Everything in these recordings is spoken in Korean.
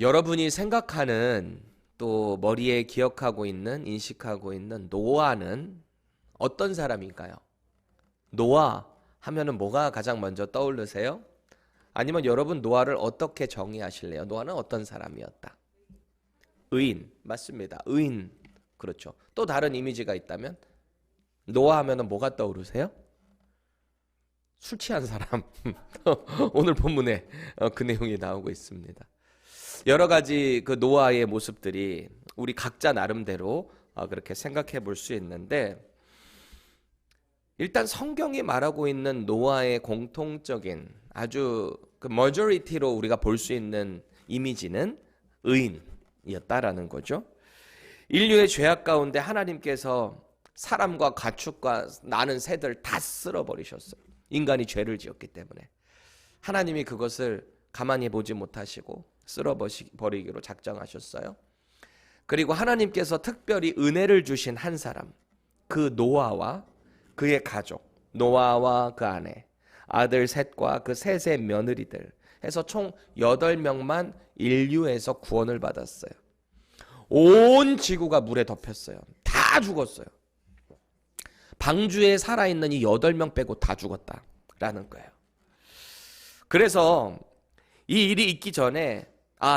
여러분이 생각하는 또 머리에 기억하고 있는 인식하고 있는 노아는 어떤 사람인가요? 노아 하면은 뭐가 가장 먼저 떠오르세요? 아니면 여러분 노아를 어떻게 정의하실래요? 노아는 어떤 사람이었다? 의인, 맞습니다. 의인, 그렇죠. 또 다른 이미지가 있다면 노아 하면은 뭐가 떠오르세요? 술 취한 사람. 오늘 본문에 그 내용이 나오고 있습니다. 여러 가지 그 노아의 모습들이 우리 각자 나름대로 그렇게 생각해 볼 수 있는데, 일단 성경이 말하고 있는 노아의 공통적인 아주 그 머저리티로 우리가 볼 수 있는 이미지는 의인이었다라는 거죠. 인류의 죄악 가운데 하나님께서 사람과 가축과 나는 새들 다 쓸어버리셨어요. 인간이 죄를 지었기 때문에 하나님이 그것을 가만히 보지 못하시고 쓸어버리기로 작정하셨어요. 그리고 하나님께서 특별히 은혜를 주신 한 사람, 그 노아와 그의 가족, 노아와 그 아내, 아들 셋과 그 셋의 며느리들 해서 총 8명만 인류에서 구원을 받았어요. 온 지구가 물에 덮였어요. 다 죽었어요. 방주에 살아있는 이 8명 빼고 다 죽었다라는 거예요. 그래서 이 일이 있기 전에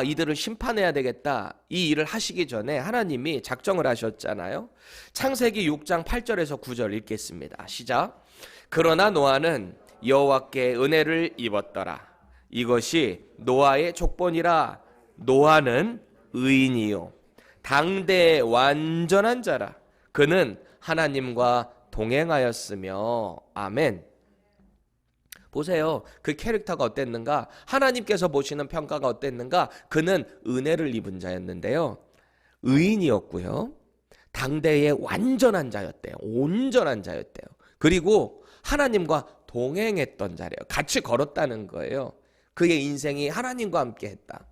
이들을 심판해야 되겠다, 이 일을 하시기 전에 하나님이 작정을 하셨잖아요. 창세기 6장 8절에서 9절 읽겠습니다. 시작. 그러나 노아는 여호와께 은혜를 입었더라. 이것이 노아의 족본이라. 노아는 의인이요 당대의 완전한 자라. 그는 하나님과 동행하였으며. 아멘. 보세요. 그 캐릭터가 어땠는가? 하나님께서 보시는 평가가 어땠는가? 그는 은혜를 입은 자였는데요, 의인이었고요, 당대의 완전한 자였대요. 온전한 자였대요. 그리고 하나님과 동행했던 자래요. 같이 걸었다는 거예요. 그의 인생이 하나님과 함께 했다.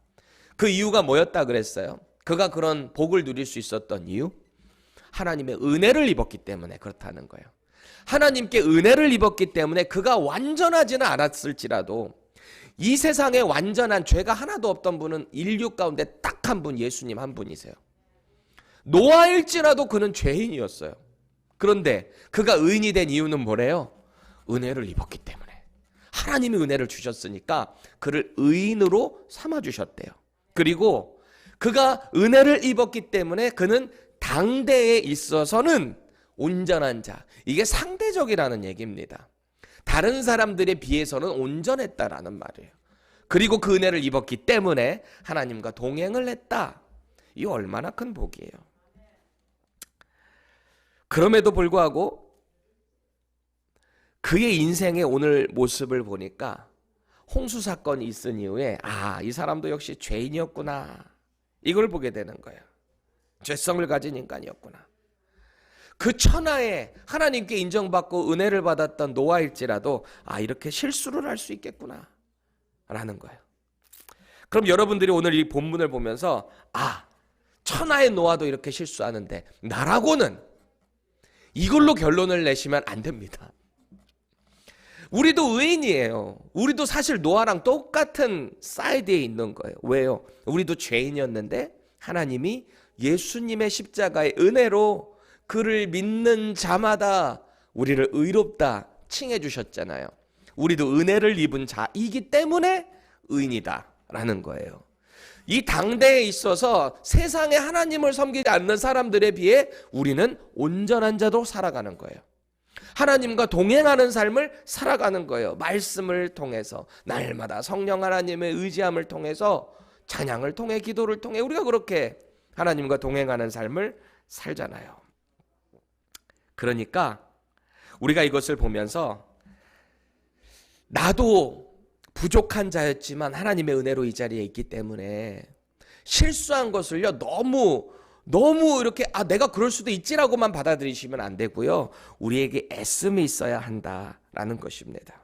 그 이유가 뭐였다 그랬어요? 그가 그런 복을 누릴 수 있었던 이유? 하나님의 은혜를 입었기 때문에 그렇다는 거예요. 하나님께 은혜를 입었기 때문에 그가 완전하지는 않았을지라도 이 세상에 완전한 죄가 하나도 없던 분은 인류 가운데 딱 한 분, 예수님 한 분이세요. 노아일지라도 그는 죄인이었어요. 그런데 그가 의인이 된 이유는 뭐래요? 은혜를 입었기 때문에. 하나님이 은혜를 주셨으니까 그를 의인으로 삼아주셨대요. 그리고 그가 은혜를 입었기 때문에 그는 당대에 있어서는 온전한 자. 이게 상대적이라는 얘기입니다. 다른 사람들에 비해서는 온전했다라는 말이에요. 그리고 그 은혜를 입었기 때문에 하나님과 동행을 했다. 이 얼마나 큰 복이에요. 그럼에도 불구하고 그의 인생의 오늘 모습을 보니까 홍수 사건이 있은 이후에 이 사람도 역시 죄인이었구나, 이걸 보게 되는 거예요. 죄성을 가진 인간이었구나. 그 천하에 하나님께 인정받고 은혜를 받았던 노아일지라도 이렇게 실수를 할 수 있겠구나 라는 거예요. 그럼 여러분들이 오늘 이 본문을 보면서 천하의 노아도 이렇게 실수하는데 나라고는, 이걸로 결론을 내시면 안 됩니다. 우리도 의인이에요. 우리도 사실 노아랑 똑같은 사이드에 있는 거예요. 왜요? 우리도 죄인이었는데 하나님이 예수님의 십자가의 은혜로 그를 믿는 자마다 우리를 의롭다 칭해 주셨잖아요. 우리도 은혜를 입은 자이기 때문에 의인이다라는 거예요. 이 당대에 있어서 세상에 하나님을 섬기지 않는 사람들에 비해 우리는 온전한 자도 살아가는 거예요. 하나님과 동행하는 삶을 살아가는 거예요. 말씀을 통해서, 날마다 성령 하나님의 의지함을 통해서, 찬양을 통해, 기도를 통해 우리가 그렇게 하나님과 동행하는 삶을 살잖아요. 그러니까 우리가 이것을 보면서 나도 부족한 자였지만 하나님의 은혜로 이 자리에 있기 때문에 실수한 것을요 너무 이렇게 내가 그럴 수도 있지라고만 받아들이시면 안 되고요, 우리에게 애씀이 있어야 한다라는 것입니다.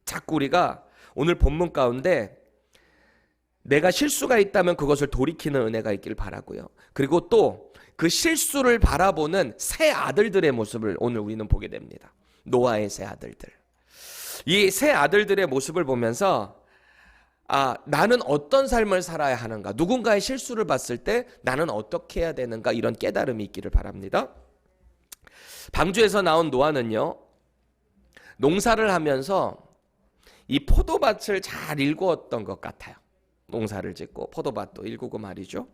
자꾸 우리가 오늘 본문 가운데 내가 실수가 있다면 그것을 돌이키는 은혜가 있기를 바라고요, 그리고 또 그 실수를 바라보는 새 아들들의 모습을 오늘 우리는 보게 됩니다. 노아의 새 아들들. 이 새 아들들의 모습을 보면서 나는 어떤 삶을 살아야 하는가, 누군가의 실수를 봤을 때 나는 어떻게 해야 되는가, 이런 깨달음이 있기를 바랍니다. 방주에서 나온 노아는요, 농사를 하면서 이 포도밭을 잘 일구었던 것 같아요. 농사를 짓고 포도밭도 일구고 말이죠.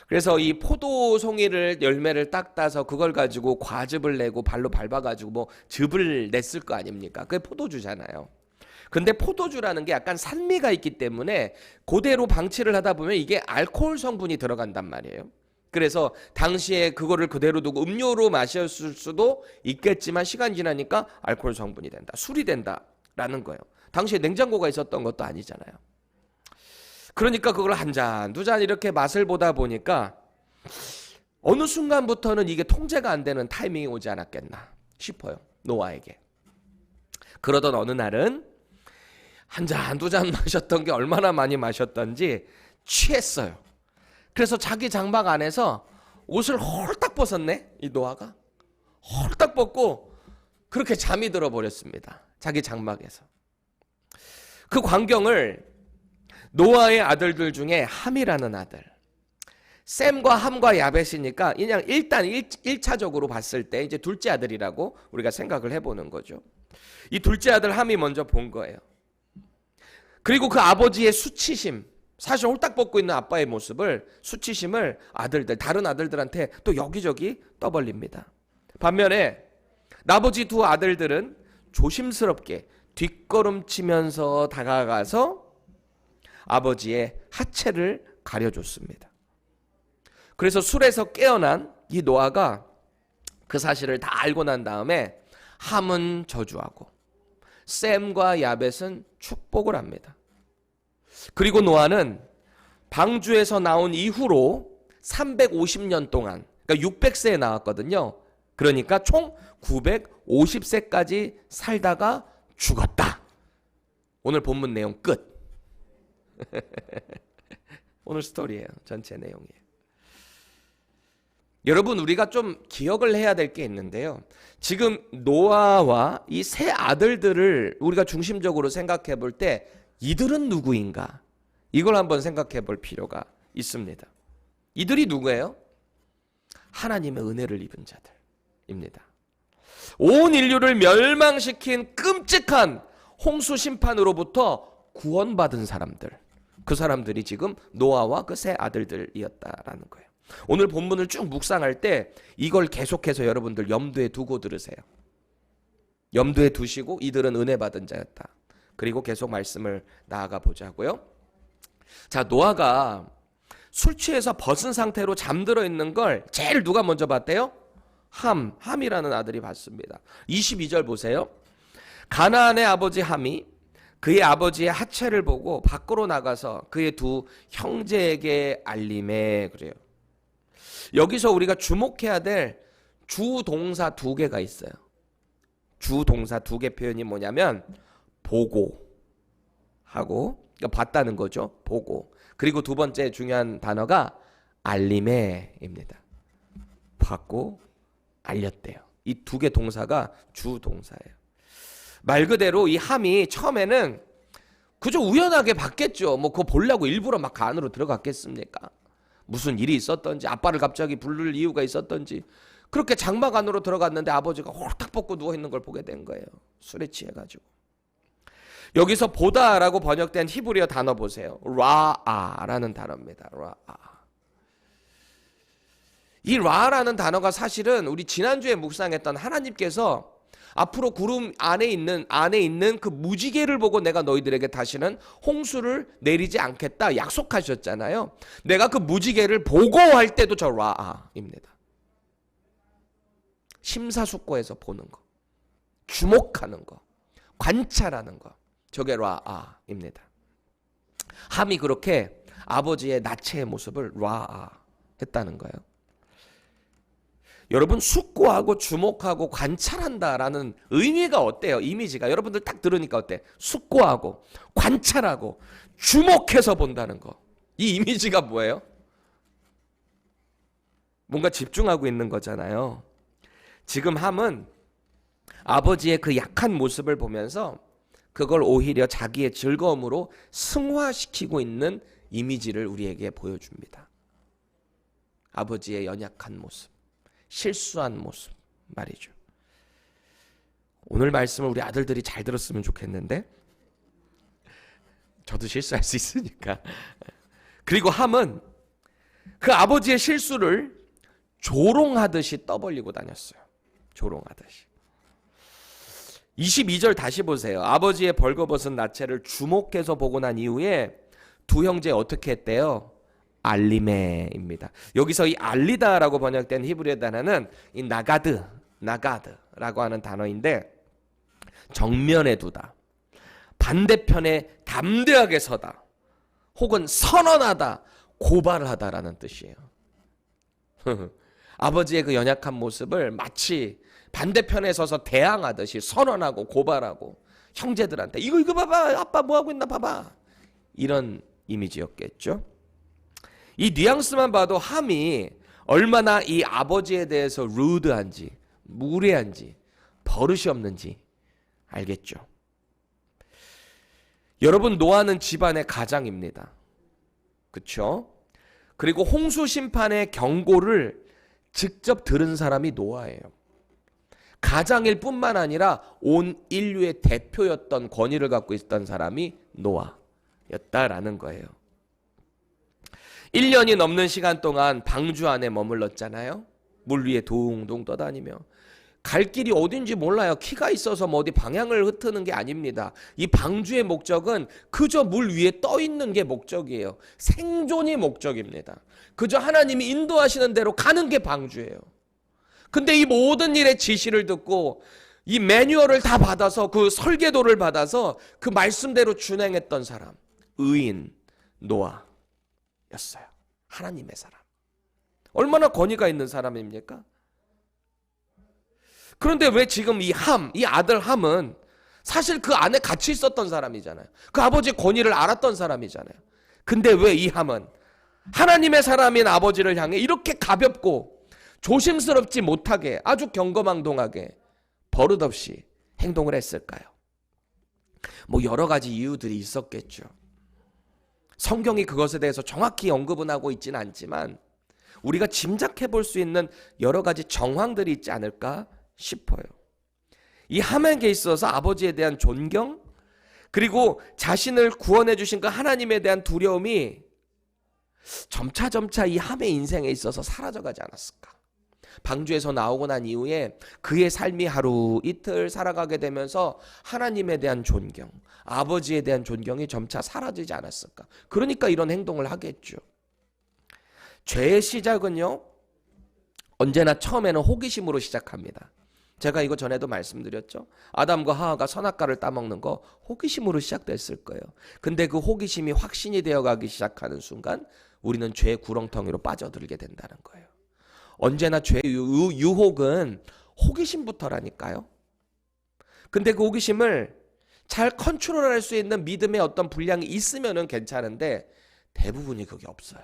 그래서 이 포도송이를 열매를 딱 따서 그걸 가지고 과즙을 내고 발로 밟아가지고 뭐 즙을 냈을 거 아닙니까? 그게 포도주잖아요. 근데 포도주라는 게 약간 산미가 있기 때문에 그대로 방치를 하다 보면 이게 알코올 성분이 들어간단 말이에요. 그래서 당시에 그거를 그대로 두고 음료로 마셨을 수도 있겠지만 시간이 지나니까 알코올 성분이 된다, 술이 된다라는 거예요. 당시에 냉장고가 있었던 것도 아니잖아요. 그러니까 그걸 한 잔, 두 잔 이렇게 맛을 보다 보니까 어느 순간부터는 이게 통제가 안 되는 타이밍이 오지 않았겠나 싶어요, 노아에게. 그러던 어느 날은 한 잔, 두 잔 마셨던 게 얼마나 많이 마셨던지 취했어요. 그래서 자기 장막 안에서 옷을 홀딱 벗었네, 이 노아가. 홀딱 벗고 그렇게 잠이 들어버렸습니다, 자기 장막에서. 그 광경을 노아의 아들들 중에 함이라는 아들, 셈과 함과 야벳이니까 그냥 일단 1차적으로 봤을 때 이제 둘째 아들이라고 우리가 생각을 해보는 거죠. 이 둘째 아들 함이 먼저 본 거예요. 그리고 그 아버지의 수치심, 사실 홀딱 벗고 있는 아빠의 모습을, 수치심을 아들들, 다른 아들들한테 또 여기저기 떠벌립니다. 반면에 나머지 두 아들들은 조심스럽게 뒷걸음치면서 다가가서 아버지의 하체를 가려줬습니다. 그래서 술에서 깨어난 이 노아가 그 사실을 다 알고 난 다음에 함은 저주하고 셈과 야벳은 축복을 합니다. 그리고 노아는 방주에서 나온 이후로 350년 동안, 그러니까 600세에 나왔거든요. 그러니까 총 950세까지 살다가 죽었다. 오늘 본문 내용 끝. 오늘 스토리예요, 전체 내용이에요. 여러분, 우리가 좀 기억을 해야 될 게 있는데요. 지금 노아와 이 세 아들들을 우리가 중심적으로 생각해 볼 때 이들은 누구인가? 이걸 한번 생각해 볼 필요가 있습니다. 이들이 누구예요? 하나님의 은혜를 입은 자들입니다. 온 인류를 멸망시킨 끔찍한 홍수 심판으로부터 구원받은 사람들, 그 사람들이 지금 노아와 그 세 아들들이었다라는 거예요. 오늘 본문을 쭉 묵상할 때 이걸 계속해서 여러분들 염두에 두고 들으세요. 염두에 두시고 이들은 은혜 받은 자였다. 그리고 계속 말씀을 나아가 보자고요. 자, 노아가 술 취해서 벗은 상태로 잠들어 있는 걸 제일 누가 먼저 봤대요? 함이라는 아들이 봤습니다. 22절 보세요. 가나안의 아버지 함이 그의 아버지의 하체를 보고 밖으로 나가서 그의 두 형제에게 알림해. 그래요. 여기서 우리가 주목해야 될 주동사 두 개가 있어요. 주동사 두 개 표현이 뭐냐면 보고 하고, 그러니까 봤다는 거죠. 보고. 그리고 두 번째 중요한 단어가 알림해입니다. 봤고 알렸대요. 이 두 개 동사가 주동사예요. 말 그대로 이 함이 처음에는 그저 우연하게 봤겠죠. 뭐 그거 보려고 일부러 막 안으로 들어갔겠습니까? 무슨 일이 있었던지, 아빠를 갑자기 부를 이유가 있었던지, 그렇게 장막 안으로 들어갔는데 아버지가 홀딱 벗고 누워있는 걸 보게 된 거예요. 술에 취해가지고. 여기서 보다라고 번역된 히브리어 단어 보세요. 라아라는 단어입니다. 라아. 이 라라는 단어가 사실은 우리 지난주에 묵상했던 하나님께서 앞으로 구름 안에 있는 그 무지개를 보고 내가 너희들에게 다시는 홍수를 내리지 않겠다 약속하셨잖아요. 내가 그 무지개를 보고 할 때도 저 라아입니다. 심사숙고해서 보는 거, 주목하는 거, 관찰하는 거, 저게 라아입니다. 함이 그렇게 아버지의 나체의 모습을 라아했다는 거예요. 여러분, 숙고하고 주목하고 관찰한다라는 의미가 어때요? 이미지가 여러분들 딱 들으니까 어때? 숙고하고 관찰하고 주목해서 본다는 거. 이 이미지가 뭐예요? 뭔가 집중하고 있는 거잖아요. 지금 함은 아버지의 그 약한 모습을 보면서 그걸 오히려 자기의 즐거움으로 승화시키고 있는 이미지를 우리에게 보여줍니다. 아버지의 연약한 모습, 실수한 모습 말이죠. 오늘 말씀을 우리 아들들이 잘 들었으면 좋겠는데 저도 실수할 수 있으니까. 그리고 함은 그 아버지의 실수를 조롱하듯이 떠벌리고 다녔어요. 조롱하듯이. 22절 다시 보세요. 아버지의 벌거벗은 나체를 주목해서 보고 난 이후에 두 형제 어떻게 했대요? 알리메입니다. 여기서 이 알리다라고 번역된 히브리어 단어는 이 나가드라고 하는 단어인데 정면에 두다, 반대편에 담대하게 서다, 혹은 선언하다, 고발하다라는 뜻이에요. 아버지의 그 연약한 모습을 마치 반대편에 서서 대항하듯이 선언하고 고발하고 형제들한테 이거 봐봐, 아빠 뭐하고 있나 봐봐, 이런 이미지였겠죠. 이 뉘앙스만 봐도 함이 얼마나 이 아버지에 대해서 루드한지, 무례한지, 버릇이 없는지 알겠죠. 여러분, 노아는 집안의 가장입니다. 그렇죠? 그리고 홍수 심판의 경고를 직접 들은 사람이 노아예요. 가장일 뿐만 아니라 온 인류의 대표였던 권위를 갖고 있었던 사람이 노아였다라는 거예요. 1년이 넘는 시간 동안 방주 안에 머물렀잖아요. 물 위에 동동 떠다니며. 갈 길이 어딘지 몰라요. 키가 있어서 뭐 어디 방향을 흐트는 게 아닙니다. 이 방주의 목적은 그저 물 위에 떠 있는 게 목적이에요. 생존이 목적입니다. 그저 하나님이 인도하시는 대로 가는 게 방주예요. 근데 이 모든 일의 지시를 듣고 이 매뉴얼을 다 받아서, 그 설계도를 받아서 그 말씀대로 준행했던 사람, 의인 노아였어요. 하나님의 사람. 얼마나 권위가 있는 사람입니까? 그런데 왜 지금 이 아들 함은 사실 그 안에 같이 있었던 사람이잖아요. 그 아버지의 권위를 알았던 사람이잖아요. 근데 왜 이 함은 하나님의 사람인 아버지를 향해 이렇게 가볍고 조심스럽지 못하게, 아주 경거망동하게 버릇없이 행동을 했을까요? 뭐 여러 가지 이유들이 있었겠죠. 성경이 그것에 대해서 정확히 언급은 하고 있지는 않지만 우리가 짐작해 볼 수 있는 여러 가지 정황들이 있지 않을까 싶어요. 이 함에게 있어서 아버지에 대한 존경, 그리고 자신을 구원해 주신 그 하나님에 대한 두려움이 점차 이 함의 인생에 있어서 사라져가지 않았을까. 방주에서 나오고 난 이후에 그의 삶이 하루 이틀 살아가게 되면서 하나님에 대한 존경, 아버지에 대한 존경이 점차 사라지지 않았을까. 그러니까 이런 행동을 하겠죠. 죄의 시작은요, 언제나 처음에는 호기심으로 시작합니다. 제가 이거 전에도 말씀드렸죠. 아담과 하와가 선악과를 따먹는 거 호기심으로 시작됐을 거예요. 근데 그 호기심이 확신이 되어가기 시작하는 순간 우리는 죄의 구렁텅이로 빠져들게 된다는 거예요. 언제나 죄의 유혹은 호기심부터라니까요. 근데 그 호기심을 잘 컨트롤할 수 있는 믿음의 어떤 분량이 있으면은 괜찮은데 대부분이 그게 없어요.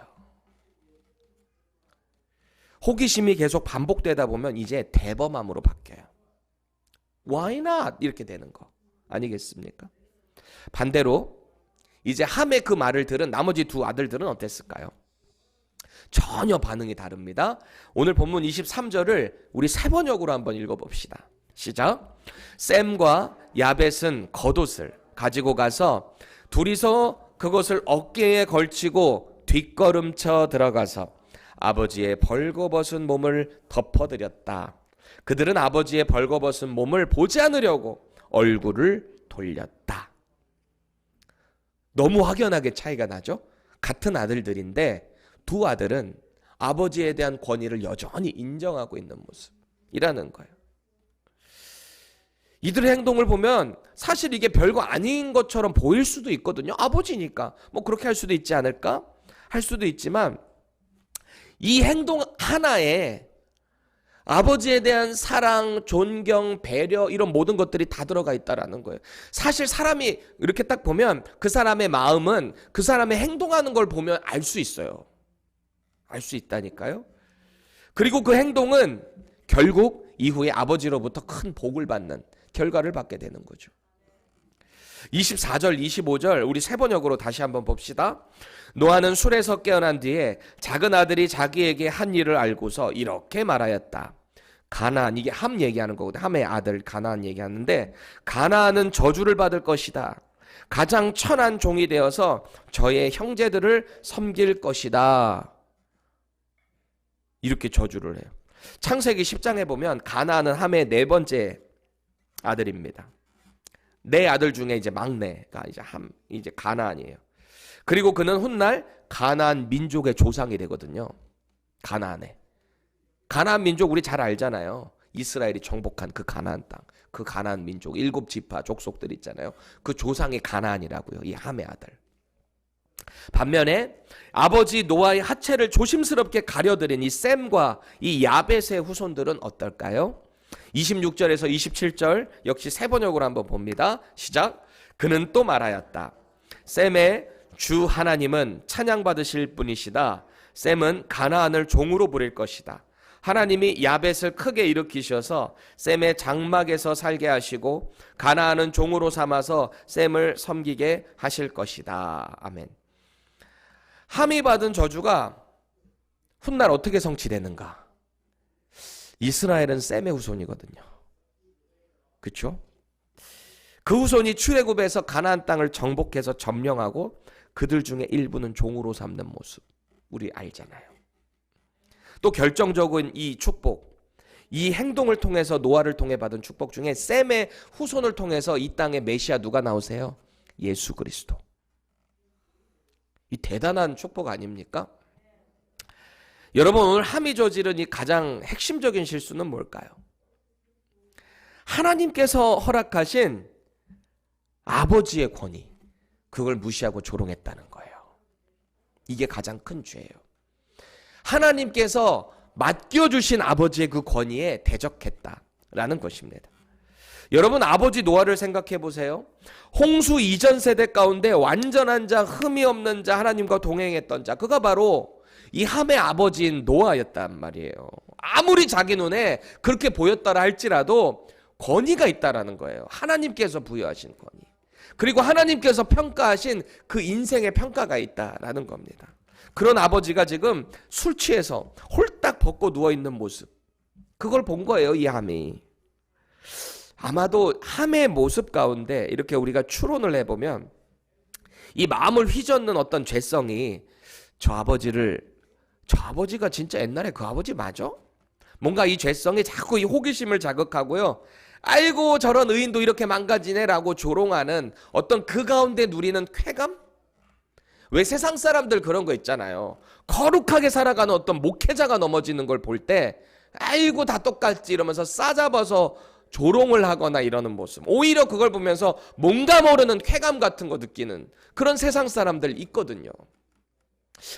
호기심이 계속 반복되다 보면 이제 대범함으로 바뀌어요. Why not? 이렇게 되는 거 아니겠습니까? 반대로 이제 함의 그 말을 들은 나머지 두 아들들은 어땠을까요? 전혀 반응이 다릅니다. 오늘 본문 23절을 우리 세 번역으로 한번 읽어봅시다. 시작. 셈과 야벳은 겉옷을 가지고 가서 둘이서 그것을 어깨에 걸치고 뒷걸음쳐 들어가서 아버지의 벌거벗은 몸을 덮어드렸다. 그들은 아버지의 벌거벗은 몸을 보지 않으려고 얼굴을 돌렸다. 너무 확연하게 차이가 나죠? 같은 아들들인데 두 아들은 아버지에 대한 권위를 여전히 인정하고 있는 모습이라는 거예요. 이들의 행동을 보면 사실 이게 별거 아닌 것처럼 보일 수도 있거든요. 아버지니까 뭐 그렇게 할 수도 있지 않을까? 할 수도 있지만 이 행동 하나에 아버지에 대한 사랑, 존경, 배려, 이런 모든 것들이 다 들어가 있다라는 거예요. 사실 사람이 이렇게 딱 보면 그 사람의 마음은 그 사람의 행동하는 걸 보면 알 수 있어요. 알 수 있다니까요. 그리고 그 행동은 결국 이후에 아버지로부터 큰 복을 받는 결과를 받게 되는 거죠. 24절, 25절 우리 세 번역으로 다시 한번 봅시다. 노아는 술에서 깨어난 뒤에 작은 아들이 자기에게 한 일을 알고서 이렇게 말하였다. 가나안, 이게 함 얘기하는 거거든요. 함의 아들 가나안 얘기하는데, 가나안은 저주를 받을 것이다. 가장 천한 종이 되어서 저의 형제들을 섬길 것이다. 이렇게 저주를 해요. 창세기 10장에 보면 가나안은 함의 네 번째 아들입니다. 네 아들 중에 이제 막내가 이제 가나안이에요. 그리고 그는 훗날 가나안 민족의 조상이 되거든요. 가나안 민족 우리 잘 알잖아요. 이스라엘이 정복한 그 가나안 땅, 그 가나안 민족 7지파 족속들 있잖아요. 그 조상이 가나안이라고요. 이 함의 아들. 반면에 아버지 노아의 하체를 조심스럽게 가려들인 이 셈과 이 야벳의 후손들은 어떨까요? 26절에서 27절 역시 세 번역으로 한번 봅니다. 시작. 그는 또 말하였다. 셈의 주 하나님은 찬양받으실 분이시다. 셈은 가나안을 종으로 부릴 것이다. 하나님이 야벳을 크게 일으키셔서 셈의 장막에서 살게 하시고 가나안은 종으로 삼아서 셈을 섬기게 하실 것이다. 아멘. 함이 받은 저주가 훗날 어떻게 성취되는가? 이스라엘은 셈의 후손이거든요. 그렇죠? 그 후손이 출애굽에서 가나안 땅을 정복해서 점령하고 그들 중에 일부는 종으로 삼는 모습 우리 알잖아요. 또 결정적인 이 축복, 이 행동을 통해서 노아를 통해 받은 축복 중에 셈의 후손을 통해서 이 땅에 메시아 누가 나오세요? 예수 그리스도. 이 대단한 축복 아닙니까? 여러분, 오늘 함이 저지른 이 가장 핵심적인 실수는 뭘까요? 하나님께서 허락하신 아버지의 권위, 그걸 무시하고 조롱했다는 거예요. 이게 가장 큰 죄예요. 하나님께서 맡겨주신 아버지의 그 권위에 대적했다라는 것입니다. 여러분, 아버지 노아를 생각해 보세요. 홍수 이전 세대 가운데 완전한 자, 흠이 없는 자, 하나님과 동행했던 자, 그가 바로 이 함의 아버지인 노아였단 말이에요. 아무리 자기 눈에 그렇게 보였다라 할지라도 권위가 있다라는 거예요. 하나님께서 부여하신 권위. 그리고 하나님께서 평가하신 그 인생의 평가가 있다라는 겁니다. 그런 아버지가 지금 술 취해서 홀딱 벗고 누워있는 모습, 그걸 본 거예요, 이 함이. 아마도 함의 모습 가운데 이렇게 우리가 추론을 해보면 이 마음을 휘젓는 어떤 죄성이 저 아버지가 진짜 옛날에 그 아버지 맞아? 뭔가 이 죄성이 자꾸 이 호기심을 자극하고요. 아이고 저런 의인도 이렇게 망가지네라고 조롱하는 어떤 그 가운데 누리는 쾌감? 왜 세상 사람들 그런 거 있잖아요. 거룩하게 살아가는 어떤 목회자가 넘어지는 걸 볼 때 아이고 다 똑같지 이러면서 싸잡아서 조롱을 하거나 이러는 모습. 오히려 그걸 보면서 뭔가 모르는 쾌감 같은 거 느끼는 그런 세상 사람들 있거든요.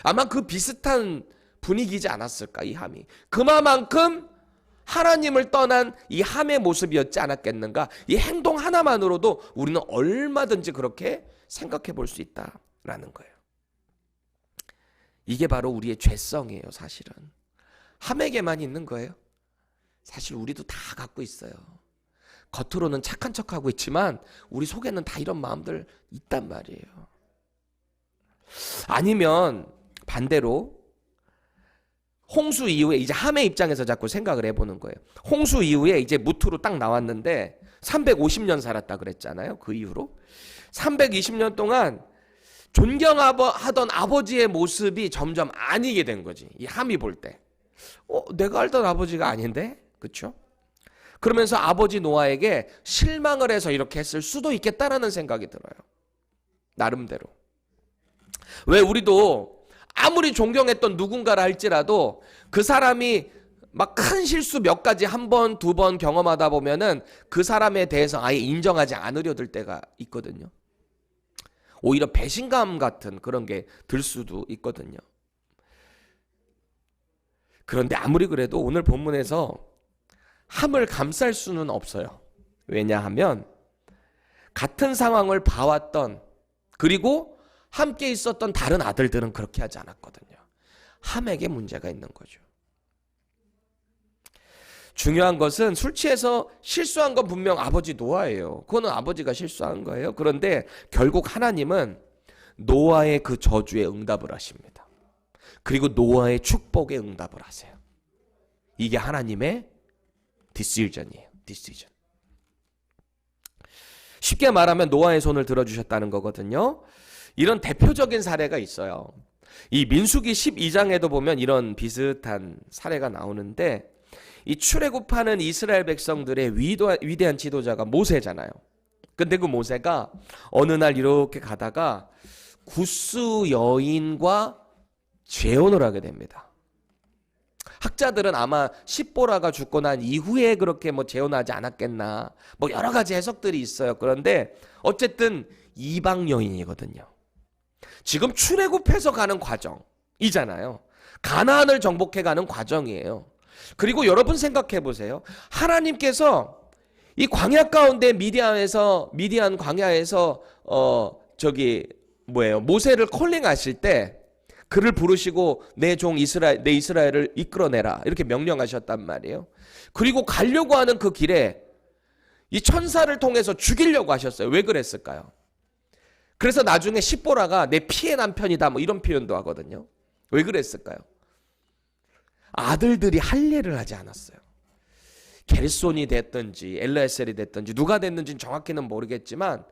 아마 그 비슷한 분위기지 않았을까, 이 함이. 그만큼 하나님을 떠난 이 함의 모습이었지 않았겠는가. 이 행동 하나만으로도 우리는 얼마든지 그렇게 생각해 볼 수 있다라는 거예요. 이게 바로 우리의 죄성이에요, 사실은. 함에게만 있는 거예요. 사실 우리도 다 갖고 있어요. 겉으로는 착한 척하고 있지만 우리 속에는 다 이런 마음들 있단 말이에요. 아니면 반대로 홍수 이후에 이제 함의 입장에서 자꾸 생각을 해보는 거예요. 홍수 이후에 이제 무트로 딱 나왔는데 350년 살았다 그랬잖아요. 그 이후로 320년 동안 존경하던 아버지의 모습이 점점 아니게 된 거지. 이 함이 볼 때 내가 알던 아버지가 아닌데? 그렇죠? 그러면서 아버지 노아에게 실망을 해서 이렇게 했을 수도 있겠다라는 생각이 들어요. 나름대로. 왜 우리도 아무리 존경했던 누군가라 할지라도 그 사람이 막 큰 실수 몇 가지 한 번, 두 번 경험하다 보면은 그 사람에 대해서 아예 인정하지 않으려 들 때가 있거든요. 오히려 배신감 같은 그런 게 들 수도 있거든요. 그런데 아무리 그래도 오늘 본문에서 함을 감쌀 수는 없어요. 왜냐하면 같은 상황을 봐왔던 그리고 함께 있었던 다른 아들들은 그렇게 하지 않았거든요. 함에게 문제가 있는 거죠. 중요한 것은 술 취해서 실수한 건 분명 아버지 노아예요. 그거는 아버지가 실수한 거예요. 그런데 결국 하나님은 노아의 그 저주에 응답을 하십니다. 그리고 노아의 축복에 응답을 하세요. 이게 하나님의 디시전이에요. 디시전. 쉽게 말하면 노아의 손을 들어주셨다는 거거든요. 이런 대표적인 사례가 있어요. 이 민수기 12장에도 보면 이런 비슷한 사례가 나오는데, 이 출애굽하는 이스라엘 백성들의 위대한 지도자가 모세잖아요. 근데 그 모세가 어느 날 이렇게 가다가 구스 여인과 재혼을 하게 됩니다. 학자들은 아마 십보라가 죽고 난 이후에 그렇게 재혼하지 않았겠나, 여러 가지 해석들이 있어요. 그런데 어쨌든 이방 여인이거든요. 지금 출애굽해서 가는 과정이잖아요. 가나안을 정복해 가는 과정이에요. 그리고 여러분 생각해 보세요. 하나님께서 이 광야 가운데 미디안 광야에서 모세를 콜링하실 때 그를 부르시고 내 종 이스라엘을 이끌어내라 이렇게 명령하셨단 말이에요. 그리고 가려고 하는 그 길에 이 천사를 통해서 죽이려고 하셨어요. 왜 그랬을까요? 그래서 나중에 십보라가 내 피의 남편이다 이런 표현도 하거든요. 왜 그랬을까요? 아들들이 할례를 하지 않았어요. 게르손이 됐든지 엘르에셀이 됐든지 누가 됐는지는 정확히는 모르겠지만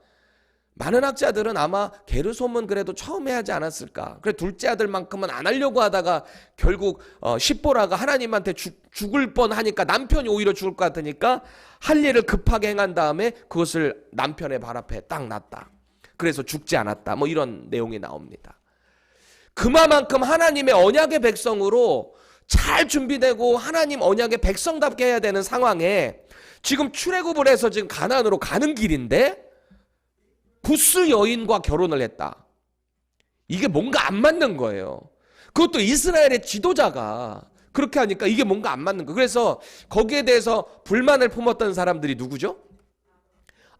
많은 학자들은 아마 게르솜은 그래도 처음에 하지 않았을까. 그래 둘째 아들만큼은 안 하려고 하다가 결국 십보라가 하나님한테 죽을 뻔하니까 남편이 오히려 죽을 것 같으니까 할례를 급하게 행한 다음에 그것을 남편의 발 앞에 딱 놨다. 그래서 죽지 않았다. 이런 내용이 나옵니다. 그만큼 하나님의 언약의 백성으로 잘 준비되고 하나님 언약의 백성답게 해야 되는 상황에 지금 출애굽을 해서 지금 가나안으로 가는 길인데 구스 여인과 결혼을 했다. 이게 뭔가 안 맞는 거예요. 그것도 이스라엘의 지도자가 그렇게 하니까 이게 뭔가 안 맞는 거예요. 그래서 거기에 대해서 불만을 품었던 사람들이 누구죠?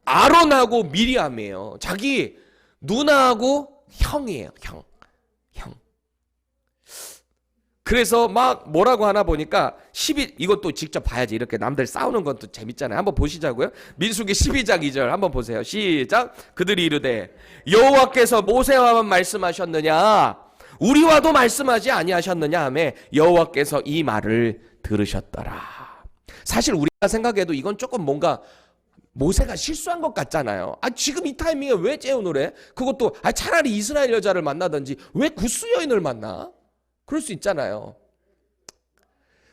아론하고 미리암이에요. 자기 누나하고 형이에요. 형. 그래서 막 뭐라고 하나 보니까 이것도 직접 봐야지. 이렇게 남들 싸우는 건 또 재밌잖아요. 한번 보시자고요. 민수기 12장 2절 한번 보세요. 시작. 그들이 이르되 여호와께서 모세와만 말씀하셨느냐 우리와도 말씀하지 아니하셨느냐 하며 여호와께서 이 말을 들으셨더라. 사실 우리가 생각해도 이건 조금 뭔가 모세가 실수한 것 같잖아요. 지금 이 타이밍에 왜 재혼을 해? 그것도 차라리 이스라엘 여자를 만나든지 왜 구스 여인을 만나? 그럴 수 있잖아요.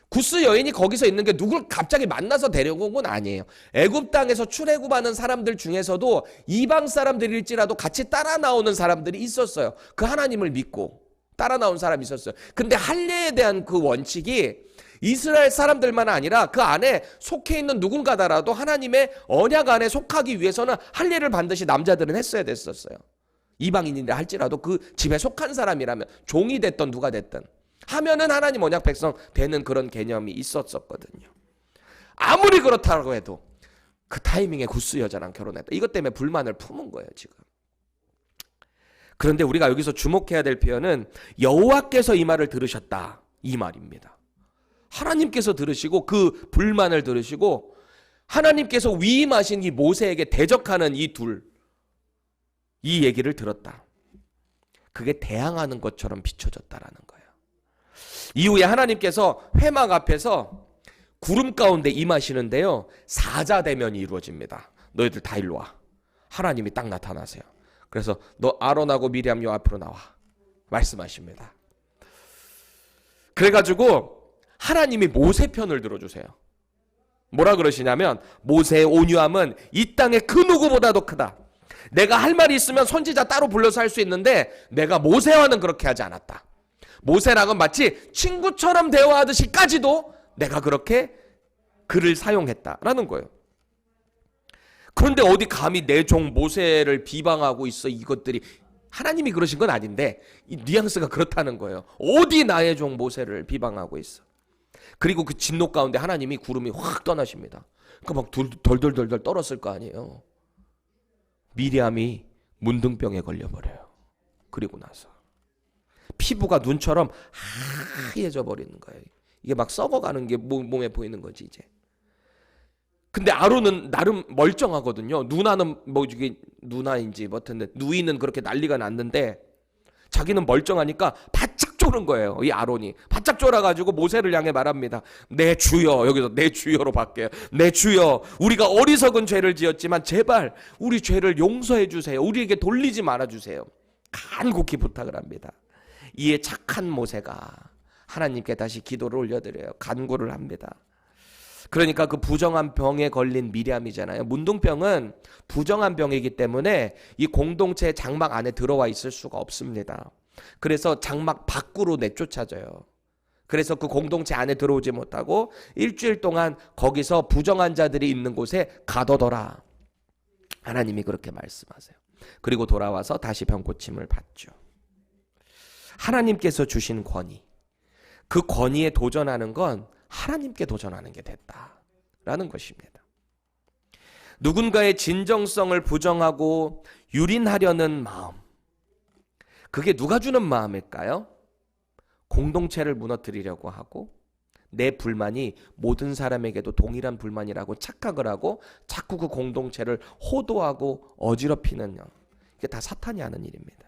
구스 여인이 거기서 있는 게 누굴 갑자기 만나서 데려온 건 아니에요. 애굽 땅에서 출애굽하는 사람들 중에서도 이방 사람들일지라도 같이 따라 나오는 사람들이 있었어요. 그 하나님을 믿고 따라 나온 사람이 있었어요. 근데 할례에 대한 그 원칙이 이스라엘 사람들만 아니라 그 안에 속해 있는 누군가더라도 하나님의 언약 안에 속하기 위해서는 할례를 반드시 남자들은 했어야 됐었어요. 이방인이라 할지라도 그 집에 속한 사람이라면 종이 됐던 누가 됐든 하면은 하나님 언약 백성 되는 그런 개념이 있었거든요. 아무리 그렇다고 해도 그 타이밍에 구스 여자랑 결혼했다. 이것 때문에 불만을 품은 거예요 지금. 그런데 우리가 여기서 주목해야 될 표현은 여호와께서 이 말을 들으셨다 이 말입니다. 하나님께서 들으시고 그 불만을 들으시고 하나님께서 위임하신 이 모세에게 대적하는 이 얘기를 들었다. 그게 대항하는 것처럼 비춰졌다라는 거예요. 이후에 하나님께서 회막 앞에서 구름 가운데 임하시는데요. 사자대면이 이루어집니다. 너희들 다 일로 와. 하나님이 딱 나타나세요. 그래서 너 아론하고 미리암 요 앞으로 나와. 말씀하십니다. 그래가지고 하나님이 모세 편을 들어주세요. 뭐라 그러시냐면 모세의 온유함은 이 땅의 그 누구보다도 크다. 내가 할 말이 있으면 선지자 따로 불러서 할 수 있는데 내가 모세와는 그렇게 하지 않았다. 모세랑은 마치 친구처럼 대화하듯이까지도 내가 그렇게 글을 사용했다라는 거예요. 그런데 어디 감히 내 종 모세를 비방하고 있어. 이것들이 하나님이 그러신 건 아닌데 이 뉘앙스가 그렇다는 거예요. 어디 나의 종 모세를 비방하고 있어. 그리고 그 진노 가운데 하나님이 구름이 확 떠나십니다. 그 막 덜덜덜덜 떨었을 거 아니에요. 미리암이 문둥병에 걸려버려요. 그리고 나서 피부가 눈처럼 하얘져 버리는 거예요. 이게 막 썩어가는 게 몸에 보이는 거지 이제. 근데 아론은 나름 멀쩡하거든요. 누나는 뭐 이게 누나인지 뭐든 누이는 그렇게 난리가 났는데 자기는 멀쩡하니까 바짝 쫄은 거예요. 이 아론이 바짝 쫄아가지고 모세를 향해 말합니다. 내 주여, 여기서 내 주여로 바뀌어요. 내 주여, 우리가 어리석은 죄를 지었지만 제발 우리 죄를 용서해 주세요. 우리에게 돌리지 말아 주세요. 간곡히 부탁을 합니다. 이에 착한 모세가 하나님께 다시 기도를 올려드려요. 간구를 합니다. 그러니까 그 부정한 병에 걸린 미리암이잖아요. 문둥병은 부정한 병이기 때문에 이 공동체 장막 안에 들어와 있을 수가 없습니다. 그래서 장막 밖으로 내쫓아져요. 그래서 그 공동체 안에 들어오지 못하고 일주일 동안 거기서 부정한 자들이 있는 곳에 가둬둬라. 하나님이 그렇게 말씀하세요. 그리고 돌아와서 다시 병 고침을 받죠. 하나님께서 주신 권위, 그 권위에 도전하는 건 하나님께 도전하는 게 됐다라는 것입니다. 누군가의 진정성을 부정하고 유린하려는 마음, 그게 누가 주는 마음일까요? 공동체를 무너뜨리려고 하고 내 불만이 모든 사람에게도 동일한 불만이라고 착각을 하고 자꾸 그 공동체를 호도하고 어지럽히는, 이게 다 사탄이 하는 일입니다.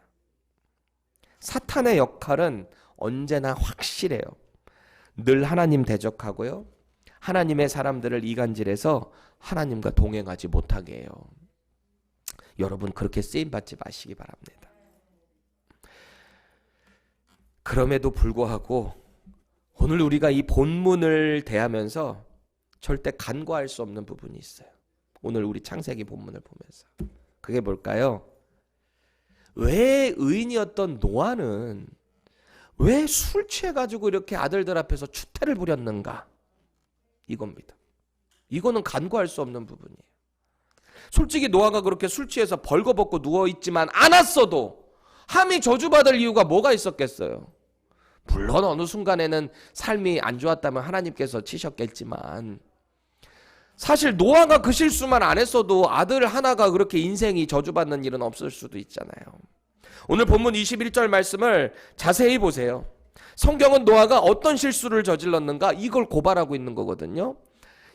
사탄의 역할은 언제나 확실해요. 늘 하나님 대적하고요. 하나님의 사람들을 이간질해서 하나님과 동행하지 못하게 해요. 여러분 그렇게 쓰임받지 마시기 바랍니다. 그럼에도 불구하고 오늘 우리가 이 본문을 대하면서 절대 간과할 수 없는 부분이 있어요. 오늘 우리 창세기 본문을 보면서. 그게 뭘까요? 왜 의인이었던 노아는 왜 술 취해가지고 이렇게 아들들 앞에서 추태를 부렸는가? 이겁니다. 이거는 간과할 수 없는 부분이에요. 솔직히 노아가 그렇게 술 취해서 벌거벗고 누워있지만 않았어도 함이 저주받을 이유가 뭐가 있었겠어요? 물론 어느 순간에는 삶이 안 좋았다면 하나님께서 치셨겠지만 사실 노아가 그 실수만 안 했어도 아들 하나가 그렇게 인생이 저주받는 일은 없을 수도 있잖아요. 오늘 본문 21절 말씀을 자세히 보세요. 성경은 노아가 어떤 실수를 저질렀는가 이걸 고발하고 있는 거거든요.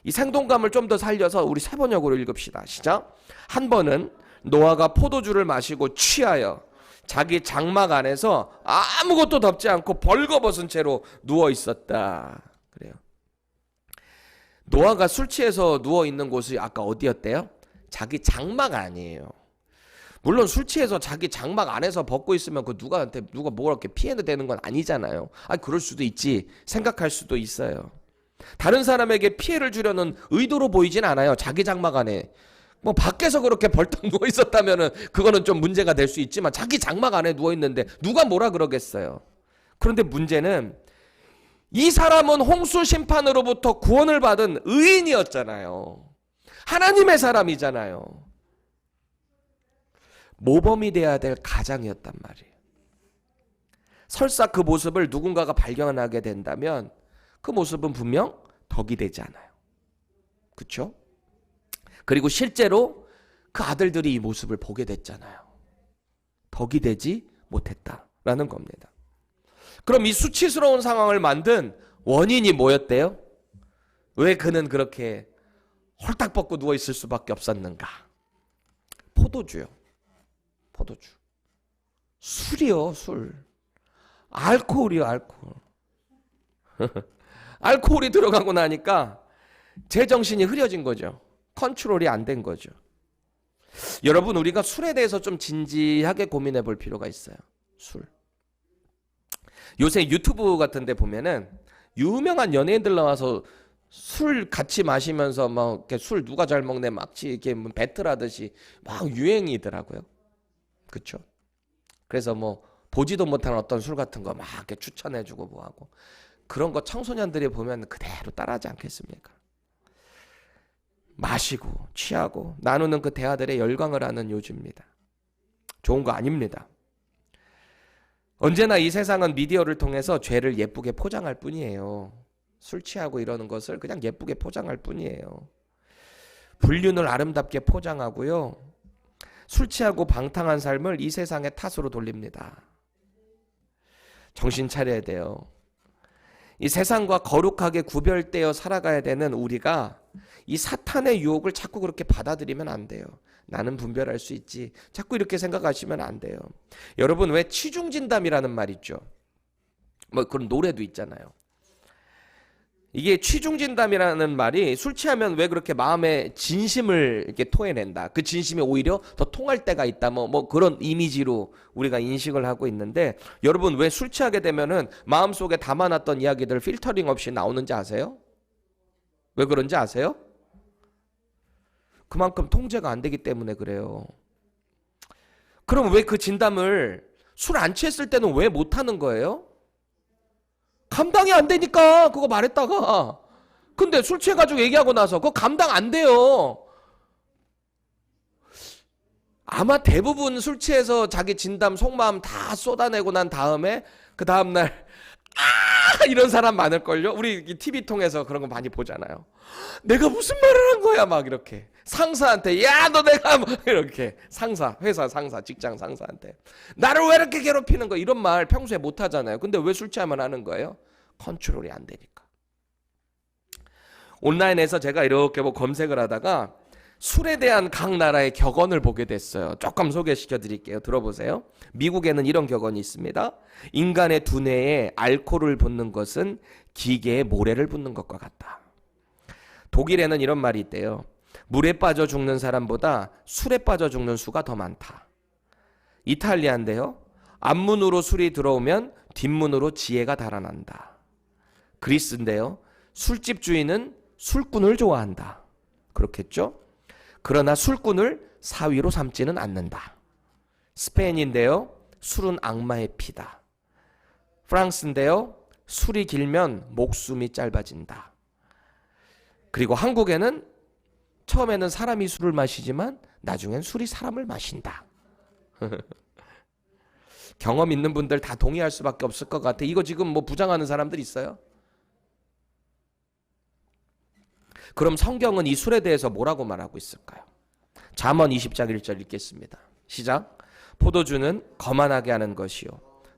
이 생동감을 좀 더 살려서 우리 세 번역으로 읽읍시다. 시작. 한 번은 노아가 포도주를 마시고 취하여 자기 장막 안에서 아무것도 덮지 않고 벌거벗은 채로 누워 있었다. 그래요. 노아가 술 취해서 누워 있는 곳이 아까 어디였대요? 자기 장막 안이에요. 물론 술 취해서 자기 장막 안에서 벗고 있으면 그 누가 뭐 이렇게 피해도 되는 건 아니잖아요. 그럴 수도 있지 생각할 수도 있어요. 다른 사람에게 피해를 주려는 의도로 보이진 않아요. 자기 장막 안에 뭐 밖에서 그렇게 벌떡 누워 있었다면은 그거는 좀 문제가 될 수 있지만 자기 장막 안에 누워 있는데 누가 뭐라 그러겠어요. 그런데 문제는 이 사람은 홍수 심판으로부터 구원을 받은 의인이었잖아요. 하나님의 사람이잖아요. 모범이 돼야 될 가장이었단 말이에요. 설사 그 모습을 누군가가 발견하게 된다면 그 모습은 분명 덕이 되지 않아요. 그렇죠? 그리고 실제로 그 아들들이 이 모습을 보게 됐잖아요. 덕이 되지 못했다라는 겁니다. 그럼 이 수치스러운 상황을 만든 원인이 뭐였대요? 왜 그는 그렇게 홀딱 벗고 누워있을 수밖에 없었는가? 포도주요. 포도주. 술이요, 술. 알코올이요, 알코올. 알코올이 들어가고 나니까 제정신이 흐려진 거죠. 컨트롤이 안 된 거죠. 여러분, 우리가 술에 대해서 좀 진지하게 고민해 볼 필요가 있어요. 술. 요새 유튜브 같은 데 보면은 유명한 연예인들 나와서 술 같이 마시면서 막 이렇게 술 누가 잘 먹네 막 이렇게 배틀하듯이 막 유행이더라고요. 그렇죠? 그래서 뭐 보지도 못한 어떤 술 같은 거 막 이렇게 추천해주고 뭐하고 그런 거 청소년들이 보면 그대로 따라하지 않겠습니까? 마시고 취하고 나누는 그 대화들에 열광을 하는 요즘입니다. 좋은 거 아닙니다. 언제나 이 세상은 미디어를 통해서 죄를 예쁘게 포장할 뿐이에요. 술 취하고 이러는 것을 그냥 예쁘게 포장할 뿐이에요. 불륜을 아름답게 포장하고요. 술 취하고 방탕한 삶을 이 세상의 탓으로 돌립니다. 정신 차려야 돼요. 이 세상과 거룩하게 구별되어 살아가야 되는 우리가 이 사탄의 유혹을 자꾸 그렇게 받아들이면 안 돼요. 나는 분별할 수 있지. 자꾸 이렇게 생각하시면 안 돼요. 여러분, 왜 취중진담이라는 말 있죠? 뭐 그런 노래도 있잖아요. 이게 취중진담이라는 말이 술 취하면 왜 그렇게 마음의 진심을 이렇게 토해낸다. 그 진심이 오히려 더 통할 때가 있다. 뭐 그런 이미지로 우리가 인식을 하고 있는데, 여러분 왜 술 취하게 되면은 마음속에 담아놨던 이야기들 필터링 없이 나오는지 아세요? 왜 그런지 아세요? 그만큼 통제가 안 되기 때문에 그래요. 그럼 왜 그 진담을 술 안 취했을 때는 왜 못하는 거예요? 감당이 안 되니까 그거 말했다가. 근데 술 취해가지고 얘기하고 나서 그거 감당 안 돼요. 아마 대부분 술 취해서 자기 진담 속마음 다 쏟아내고 난 다음에 그 다음날 이런 사람 많을걸요? 우리 TV 통해서 그런 거 많이 보잖아요. 내가 무슨 말을 한 거야? 막 이렇게 상사한테 야 너 내가 뭐 이렇게 상사, 회사 상사, 직장 상사한테 나를 왜 이렇게 괴롭히는 거, 이런 말 평소에 못 하잖아요. 근데 왜 술 취하면 하는 거예요? 컨트롤이 안 되니까. 온라인에서 제가 이렇게 뭐 검색을 하다가 술에 대한 각 나라의 격언을 보게 됐어요. 조금 소개시켜 드릴게요. 들어보세요. 미국에는 이런 격언이 있습니다. 인간의 두뇌에 알코올을 붓는 것은 기계에 모래를 붓는 것과 같다. 독일에는 이런 말이 있대요. 물에 빠져 죽는 사람보다 술에 빠져 죽는 수가 더 많다. 이탈리아인데요. 앞문으로 술이 들어오면 뒷문으로 지혜가 달아난다. 그리스인데요. 술집 주인은 술꾼을 좋아한다. 그렇겠죠? 그러나 술꾼을 사위로 삼지는 않는다. 스페인인데요. 술은 악마의 피다. 프랑스인데요. 술이 길면 목숨이 짧아진다. 그리고 한국에는 처음에는 사람이 술을 마시지만 나중엔 술이 사람을 마신다. 경험 있는 분들 다 동의할 수밖에 없을 것 같아. 이거 지금 뭐 부정하는 사람들 있어요? 그럼 성경은 이 술에 대해서 뭐라고 말하고 있을까요? 잠언 20장 1절 읽겠습니다. 시작. 포도주는 거만하게 하는 것이요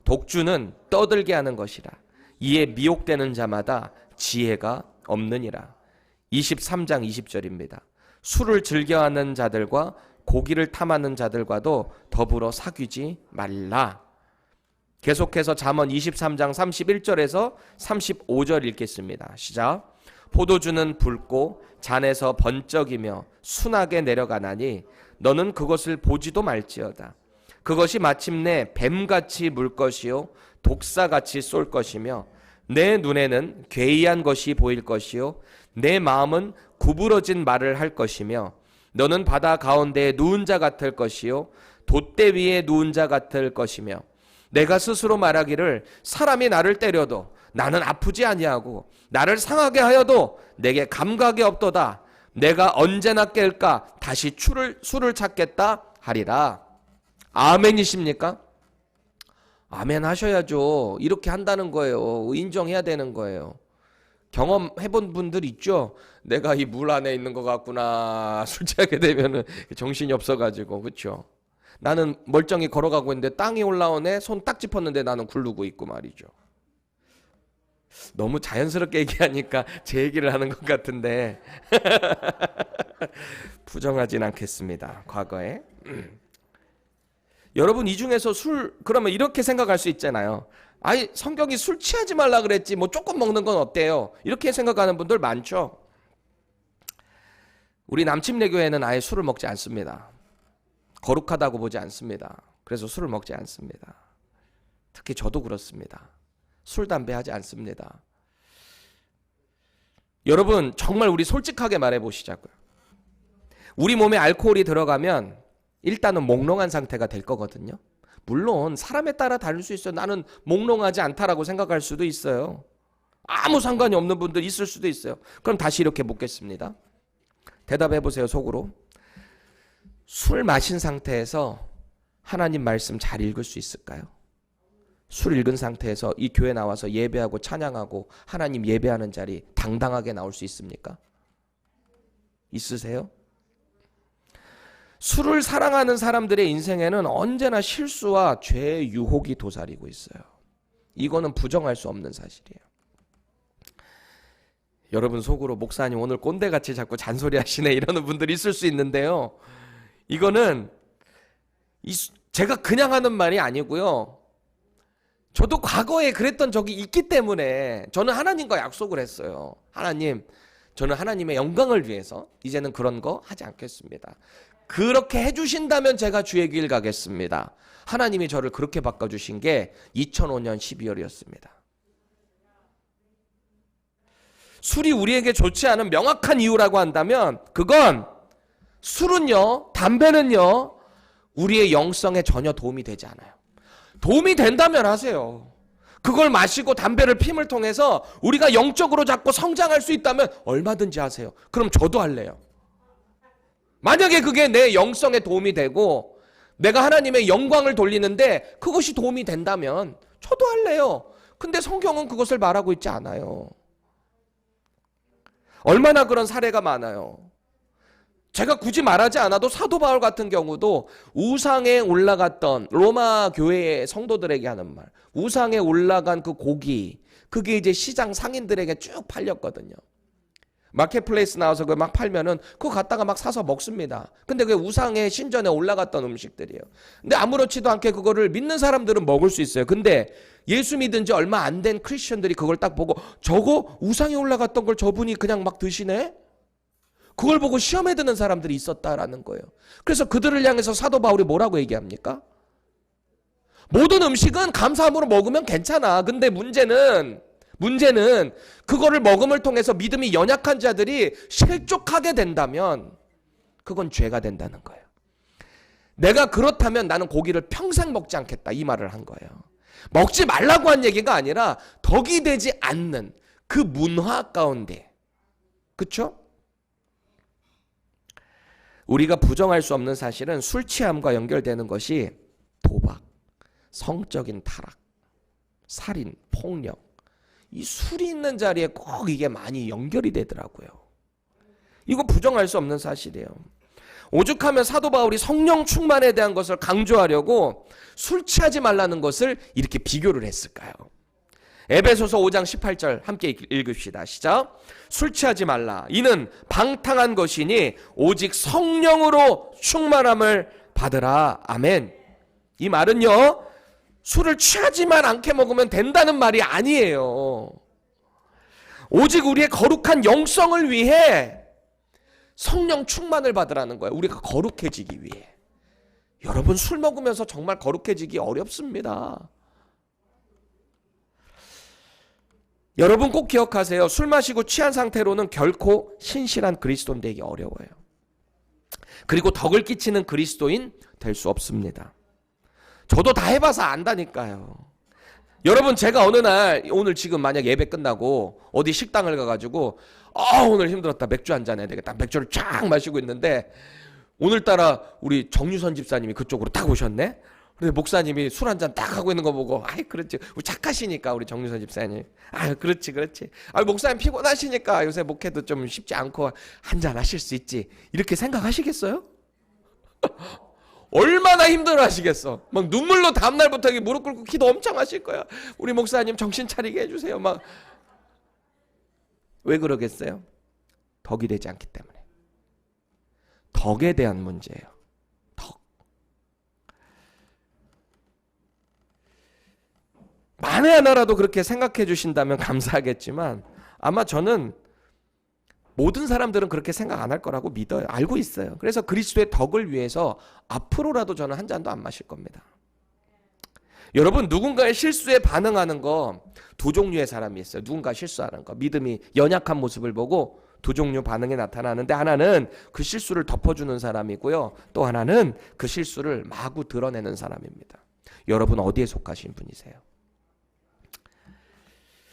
독주는 떠들게 하는 것이라. 이에 미혹되는 자마다 지혜가 없느니라. 23장 20절입니다. 술을 즐겨하는 자들과 고기를 탐하는 자들과도 더불어 사귀지 말라. 계속해서 잠언 23장 31절에서 35절 읽겠습니다. 시작. 포도주는 붉고 잔에서 번쩍이며 순하게 내려가나니 너는 그것을 보지도 말지어다. 그것이 마침내 뱀같이 물 것이요 독사같이 쏠 것이며 내 눈에는 괴이한 것이 보일 것이요 내 마음은 구부러진 말을 할 것이며 너는 바다 가운데에 누운 자 같을 것이요 돛대 위에 누운 자 같을 것이며 내가 스스로 말하기를 사람이 나를 때려도 나는 아프지 아니하고 나를 상하게 하여도 내게 감각이 없도다. 내가 언제나 깰까 다시 술을 찾겠다 하리라. 아멘이십니까? 아멘 하셔야죠. 이렇게 한다는 거예요. 인정해야 되는 거예요. 경험해본 분들 있죠? 내가 이 물 안에 있는 것 같구나. 술 취하게 되면은 정신이 없어가지고, 그렇죠? 나는 멀쩡히 걸어가고 있는데 땅이 올라오네. 손 딱 짚었는데 나는 굴르고 있고 말이죠. 너무 자연스럽게 얘기하니까 제 얘기를 하는 것 같은데 부정하진 않겠습니다. 과거에 여러분, 이 중에서 그러면 이렇게 생각할 수 있잖아요. 아니, 성경이 술 취하지 말라 그랬지 뭐 조금 먹는 건 어때요? 이렇게 생각하는 분들 많죠. 우리 남침내교회는 아예 술을 먹지 않습니다. 거룩하다고 보지 않습니다. 그래서 술을 먹지 않습니다. 특히 저도 그렇습니다. 술, 담배 하지 않습니다. 여러분, 정말 우리 솔직하게 말해 보시자고요. 우리 몸에 알코올이 들어가면 일단은 몽롱한 상태가 될 거거든요. 물론 사람에 따라 다를 수 있어요. 나는 몽롱하지 않다라고 생각할 수도 있어요. 아무 상관이 없는 분들 있을 수도 있어요. 그럼 다시 이렇게 묻겠습니다. 대답해 보세요, 속으로. 술 마신 상태에서 하나님 말씀 잘 읽을 수 있을까요? 술 읽은 상태에서 이 교회 나와서 예배하고 찬양하고 하나님 예배하는 자리 당당하게 나올 수 있습니까? 있으세요? 술을 사랑하는 사람들의 인생에는 언제나 실수와 죄의 유혹이 도사리고 있어요. 이거는 부정할 수 없는 사실이에요. 여러분 속으로 목사님 오늘 꼰대같이 자꾸 잔소리 하시네 이러는 분들이 있을 수 있는데요. 이거는 제가 그냥 하는 말이 아니고요. 저도 과거에 그랬던 적이 있기 때문에 저는 하나님과 약속을 했어요. 하나님, 저는 하나님의 영광을 위해서 이제는 그런 거 하지 않겠습니다. 그렇게 해주신다면 제가 주의 길 가겠습니다. 하나님이 저를 그렇게 바꿔주신 게 2005년 12월이었습니다. 술이 우리에게 좋지 않은 명확한 이유라고 한다면 그건 술은요, 담배는요, 우리의 영성에 전혀 도움이 되지 않아요. 도움이 된다면 하세요. 그걸 마시고 담배를 피움을 통해서 우리가 영적으로 자꾸 성장할 수 있다면 얼마든지 하세요. 그럼 저도 할래요. 만약에 그게 내 영성에 도움이 되고 내가 하나님의 영광을 돌리는데 그것이 도움이 된다면 저도 할래요. 근데 성경은 그것을 말하고 있지 않아요. 얼마나 그런 사례가 많아요. 제가 굳이 말하지 않아도 사도 바울 같은 경우도 우상에 올라갔던 로마 교회의 성도들에게 하는 말, 우상에 올라간 그 고기, 그게 이제 시장 상인들에게 쭉 팔렸거든요. 마켓플레이스 나와서 그걸 막 팔면은 그거 갖다가 막 사서 먹습니다. 근데 그게 우상의 신전에 올라갔던 음식들이에요. 근데 아무렇지도 않게 그거를 믿는 사람들은 먹을 수 있어요. 근데 예수 믿은 지 얼마 안 된 크리스천들이 그걸 딱 보고 저거 우상에 올라갔던 걸 저분이 그냥 막 드시네? 그걸 보고 시험에 드는 사람들이 있었다라는 거예요. 그래서 그들을 향해서 사도 바울이 뭐라고 얘기합니까? 모든 음식은 감사함으로 먹으면 괜찮아. 근데 문제는 그거를 먹음을 통해서 믿음이 연약한 자들이 실족하게 된다면 그건 죄가 된다는 거예요. 내가 그렇다면 나는 고기를 평생 먹지 않겠다 이 말을 한 거예요. 먹지 말라고 한 얘기가 아니라 덕이 되지 않는 그 문화 가운데, 그렇죠? 우리가 부정할 수 없는 사실은 술 취함과 연결되는 것이 도박, 성적인 타락, 살인, 폭력, 이 술이 있는 자리에 꼭 이게 많이 연결이 되더라고요. 이거 부정할 수 없는 사실이에요. 오죽하면 사도 바울이 성령 충만에 대한 것을 강조하려고 술 취하지 말라는 것을 이렇게 비교를 했을까요? 에베소서 5장 18절 함께 읽읍시다. 시작. 술 취하지 말라. 이는 방탕한 것이니 오직 성령으로 충만함을 받으라. 아멘. 이 말은요, 술을 취하지만 않게 먹으면 된다는 말이 아니에요. 오직 우리의 거룩한 영성을 위해 성령 충만을 받으라는 거예요. 우리가 거룩해지기 위해. 여러분 술 먹으면서 정말 거룩해지기 어렵습니다. 여러분 꼭 기억하세요. 술 마시고 취한 상태로는 결코 신실한 그리스도인 되기 어려워요. 그리고 덕을 끼치는 그리스도인 될 수 없습니다. 저도 다 해봐서 안다니까요. 여러분 제가 어느 날 오늘 지금 만약 예배 끝나고 어디 식당을 가가지고 오늘 힘들었다 맥주 한잔 해야 되겠다 맥주를 쫙 마시고 있는데 오늘따라 우리 정유선 집사님이 그쪽으로 딱 오셨네. 근데 목사님이 술 한잔 딱 하고 있는 거 보고 아이 그렇지 착하시니까 우리 정유선 집사님 그렇지 목사님 피곤하시니까 요새 목회도 좀 쉽지 않고 한잔 하실 수 있지 이렇게 생각하시겠어요? 얼마나 힘들어 하시겠어. 막 눈물로 다음날부터 무릎 꿇고 기도 엄청 하실 거야. 우리 목사님 정신 차리게 해주세요. 막 왜 그러겠어요? 덕이 되지 않기 때문에. 덕에 대한 문제예요. 덕. 만에 하나라도 그렇게 생각해 주신다면 감사하겠지만 아마 저는 모든 사람들은 그렇게 생각 안 할 거라고 믿어요. 알고 있어요. 그래서 그리스도의 덕을 위해서 앞으로라도 저는 한 잔도 안 마실 겁니다. 여러분 누군가의 실수에 반응하는 거 두 종류의 사람이 있어요. 누군가 실수하는 거. 믿음이 연약한 모습을 보고 두 종류 반응이 나타나는데 하나는 그 실수를 덮어주는 사람이고요. 또 하나는 그 실수를 마구 드러내는 사람입니다. 여러분 어디에 속하신 분이세요?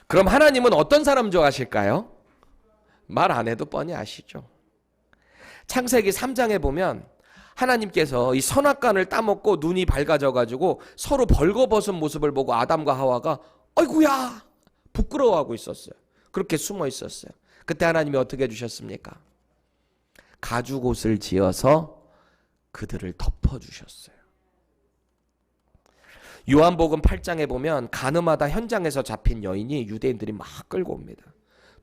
그럼 하나님은 어떤 사람 좋아하실까요? 말 안 해도 뻔히 아시죠. 창세기 3장에 보면 하나님께서 이 선악과를 따먹고 눈이 밝아져가지고 서로 벌거벗은 모습을 보고 아담과 하와가 아이고야 부끄러워하고 있었어요. 그렇게 숨어 있었어요. 그때 하나님이 어떻게 해주셨습니까? 가죽옷을 지어서 그들을 덮어주셨어요. 요한복음 8장에 보면 가늠하다 현장에서 잡힌 여인이 유대인들이 막 끌고 옵니다.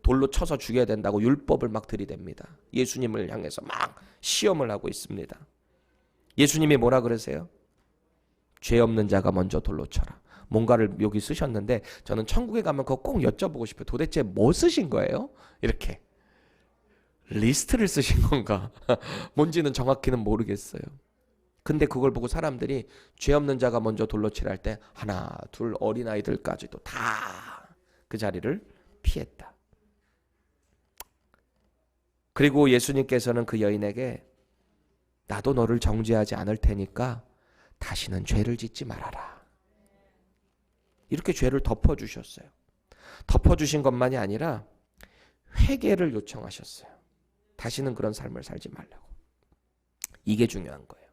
돌로 쳐서 죽여야 된다고 율법을 막 들이댑니다. 예수님을 향해서 막 시험을 하고 있습니다. 예수님이 뭐라 그러세요? 죄 없는 자가 먼저 돌로 쳐라. 뭔가를 여기 쓰셨는데 저는 천국에 가면 그거 꼭 여쭤보고 싶어요. 도대체 뭐 쓰신 거예요? 이렇게 리스트를 쓰신 건가? 뭔지는 정확히는 모르겠어요. 근데 그걸 보고 사람들이 죄 없는 자가 먼저 돌로 치라 할 때 하나 둘 어린아이들까지도 다 그 자리를 피했다. 그리고 예수님께서는 그 여인에게 나도 너를 정죄하지 않을 테니까 다시는 죄를 짓지 말아라. 이렇게 죄를 덮어주셨어요. 덮어주신 것만이 아니라 회개를 요청하셨어요. 다시는 그런 삶을 살지 말라고. 이게 중요한 거예요.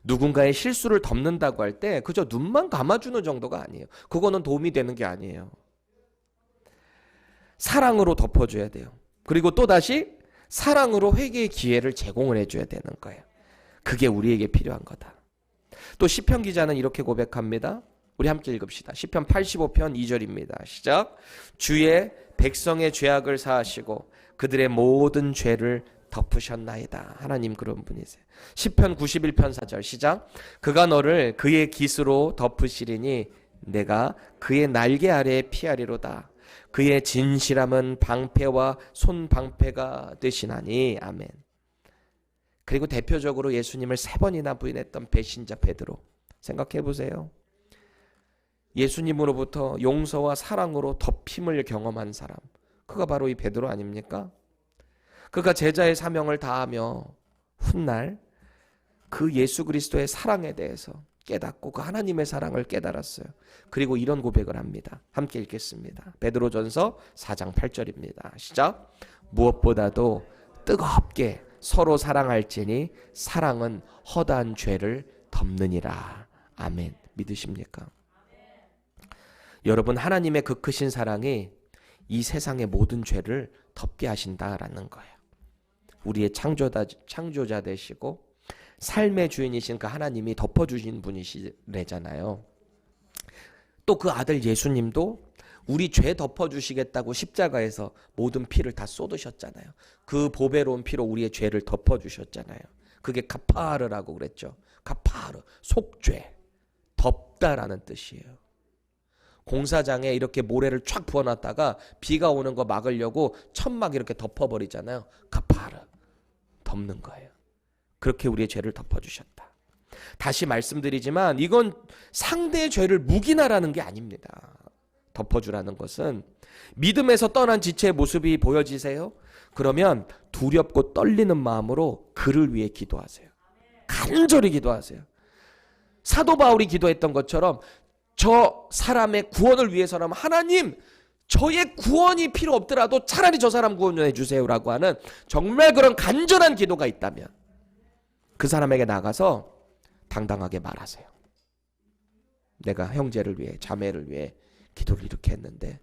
누군가의 실수를 덮는다고 할 때 그저 눈만 감아주는 정도가 아니에요. 그거는 도움이 되는 게 아니에요. 사랑으로 덮어줘야 돼요. 그리고 또다시 사랑으로 회개의 기회를 제공을 해줘야 되는 거예요. 그게 우리에게 필요한 거다. 또 시편 기자는 이렇게 고백합니다. 우리 함께 읽읍시다. 시편 85편 2절입니다. 시작. 주의 백성의 죄악을 사하시고 그들의 모든 죄를 덮으셨나이다. 하나님 그런 분이세요. 시편 91편 4절 시작. 그가 너를 그의 깃으로 덮으시리니 내가 그의 날개 아래에 피하리로다. 그의 진실함은 방패와 손방패가 되시나니. 아멘. 그리고 대표적으로 예수님을 3번이나 부인했던 배신자 베드로. 생각해 보세요. 예수님으로부터 용서와 사랑으로 덮힘을 경험한 사람. 그가 바로 이 베드로 아닙니까? 그가 제자의 사명을 다하며 훗날 그 예수 그리스도의 사랑에 대해서 깨닫고 그 하나님의 사랑을 깨달았어요. 그리고 이런 고백을 합니다. 함께 읽겠습니다. 베드로전서 4장 8절입니다. 시작. 무엇보다도 뜨겁게 서로 사랑할지니 사랑은 허다한 죄를 덮느니라. 아멘. 믿으십니까? 여러분, 하나님의 그 크신 사랑이 이 세상의 모든 죄를 덮게 하신다라는 거예요. 우리의 창조자 되시고 삶의 주인이신 그 하나님이 덮어주신 분이시래잖아요. 또 그 아들 예수님도 우리 죄 덮어주시겠다고 십자가에서 모든 피를 다 쏟으셨잖아요. 그 보배로운 피로 우리의 죄를 덮어주셨잖아요. 그게 카파르라고 그랬죠. 카파르, 속죄, 덮다라는 뜻이에요. 공사장에 이렇게 모래를 쫙 부어놨다가 비가 오는 거 막으려고 천막 이렇게 덮어버리잖아요. 카파르, 덮는 거예요. 그렇게 우리의 죄를 덮어주셨다. 다시 말씀드리지만 이건 상대의 죄를 묵인하라는 게 아닙니다. 덮어주라는 것은 믿음에서 떠난 지체의 모습이 보여지세요? 그러면 두렵고 떨리는 마음으로 그를 위해 기도하세요. 간절히 기도하세요. 사도 바울이 기도했던 것처럼 저 사람의 구원을 위해서라면 하나님 저의 구원이 필요 없더라도 차라리 저 사람 구원해 주세요라고 하는 정말 그런 간절한 기도가 있다면 그 사람에게 나가서 당당하게 말하세요. 내가 형제를 위해 자매를 위해 기도를 이렇게 했는데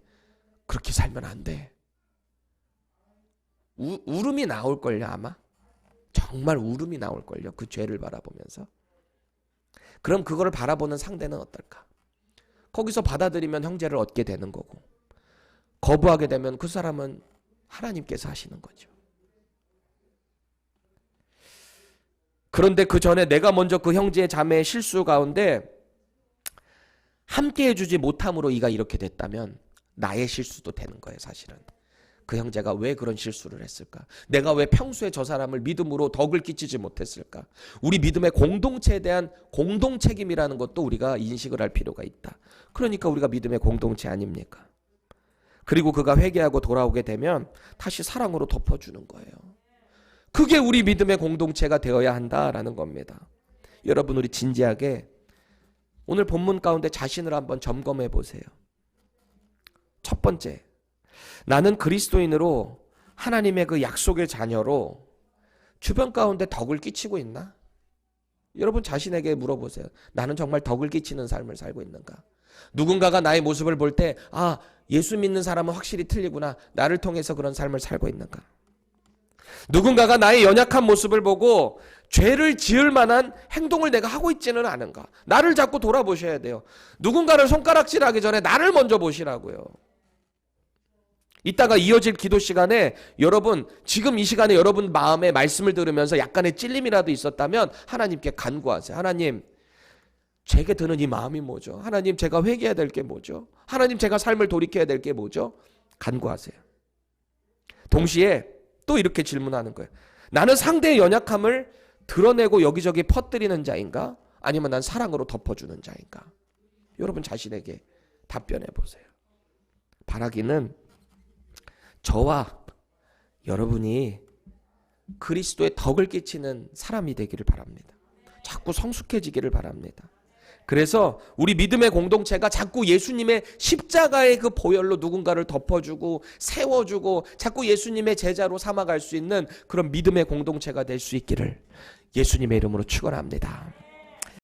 그렇게 살면 안 돼. 울음이 나올걸요 아마. 정말 울음이 나올걸요. 그 죄를 바라보면서. 그럼 그거를 바라보는 상대는 어떨까? 거기서 받아들이면 형제를 얻게 되는 거고 거부하게 되면 그 사람은 하나님께서 하시는 거죠. 그런데 그 전에 내가 먼저 그 형제의 자매의 실수 가운데 함께 해주지 못함으로 이가 이렇게 됐다면 나의 실수도 되는 거예요. 사실은 그 형제가 왜 그런 실수를 했을까? 내가 왜 평소에 저 사람을 믿음으로 덕을 끼치지 못했을까? 우리 믿음의 공동체에 대한 공동 책임이라는 것도 우리가 인식을 할 필요가 있다. 그러니까 우리가 믿음의 공동체 아닙니까? 그리고 그가 회개하고 돌아오게 되면 다시 사랑으로 덮어주는 거예요. 그게 우리 믿음의 공동체가 되어야 한다라는 겁니다. 여러분, 우리 진지하게 오늘 본문 가운데 자신을 한번 점검해 보세요. 첫 번째, 나는 그리스도인으로 하나님의 그 약속의 자녀로 주변 가운데 덕을 끼치고 있나? 여러분 자신에게 물어보세요. 나는 정말 덕을 끼치는 삶을 살고 있는가? 누군가가 나의 모습을 볼 때 아, 예수 믿는 사람은 확실히 틀리구나. 나를 통해서 그런 삶을 살고 있는가? 누군가가 나의 연약한 모습을 보고 죄를 지을 만한 행동을 내가 하고 있지는 않은가? 나를 자꾸 돌아보셔야 돼요. 누군가를 손가락질하기 전에 나를 먼저 보시라고요. 이따가 이어질 기도 시간에 여러분, 지금 이 시간에 여러분 마음에 말씀을 들으면서 약간의 찔림이라도 있었다면 하나님께 간구하세요. 하나님, 제게 드는 이 마음이 뭐죠? 하나님, 제가 회개해야 될 게 뭐죠? 하나님, 제가 삶을 돌이켜야 될 게 뭐죠? 간구하세요. 동시에 또 이렇게 질문하는 거예요. 나는 상대의 연약함을 드러내고 여기저기 퍼뜨리는 자인가? 아니면 난 사랑으로 덮어주는 자인가? 여러분 자신에게 답변해 보세요. 바라기는 저와 여러분이 그리스도의 덕을 끼치는 사람이 되기를 바랍니다. 자꾸 성숙해지기를 바랍니다. 그래서 우리 믿음의 공동체가 자꾸 예수님의 십자가의 그 보혈로 누군가를 덮어주고 세워주고 자꾸 예수님의 제자로 삼아갈 수 있는 그런 믿음의 공동체가 될 수 있기를 예수님의 이름으로 축원합니다.